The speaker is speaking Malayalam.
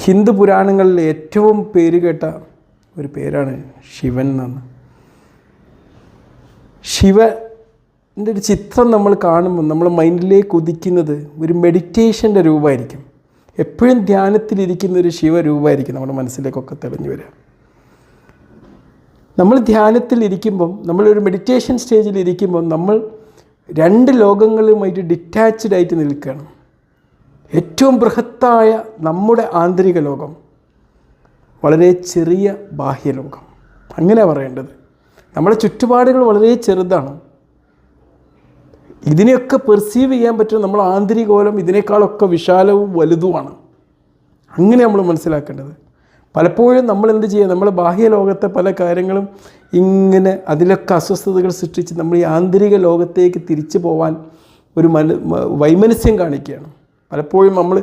ഹിന്ദു പുരാണങ്ങളിൽ ഏറ്റവും പേരുകേട്ട ഒരു പേരാണ് ശിവൻ എന്നാണ്. ശിവൻ്റെ ഒരു ചിത്രം നമ്മൾ കാണുമ്പോൾ നമ്മൾ മൈൻഡിലേക്ക് ഉദിക്കുന്നത് ഒരു മെഡിറ്റേഷൻ്റെ രൂപമായിരിക്കും. എപ്പോഴും ധ്യാനത്തിലിരിക്കുന്ന ഒരു ശിവരൂപമായിരിക്കും നമ്മുടെ മനസ്സിലേക്കൊക്കെ തെളിഞ്ഞു വരിക. നമ്മൾ ധ്യാനത്തിലിരിക്കുമ്പം, നമ്മളൊരു മെഡിറ്റേഷൻ സ്റ്റേജിലിരിക്കുമ്പം നമ്മൾ രണ്ട് ലോകങ്ങളുമായിട്ട് ഡിറ്റാച്ച്ഡ് ആയിട്ട് നിൽക്കുകയാണ്. ഏറ്റവും ബൃഹത്തായ നമ്മുടെ ആന്തരിക ലോകം, വളരെ ചെറിയ ബാഹ്യലോകം, അങ്ങനെ പറയേണ്ടത്. നമ്മുടെ ചുറ്റുപാടുകൾ വളരെ ചെറുതാണ്. ഇതിനെയൊക്കെ പെർസീവ് ചെയ്യാൻ പറ്റും നമ്മൾ ആന്തരികോലം ഇതിനേക്കാളൊക്കെ വിശാലവും വലുതുമാണ്. അങ്ങനെ നമ്മൾ മനസ്സിലാക്കേണ്ടത്. പലപ്പോഴും നമ്മൾ എന്ത് ചെയ്യുക, നമ്മുടെ ബാഹ്യലോകത്തെ പല കാര്യങ്ങളും ഇങ്ങനെ അതിലൊക്കെ അസ്വസ്ഥതകൾ സൃഷ്ടിച്ച് നമ്മൾ ഈ ആന്തരിക ലോകത്തേക്ക് തിരിച്ചു പോകാൻ ഒരു വൈമനസ്യം കാണിക്കുകയാണ്. പലപ്പോഴും നമ്മൾ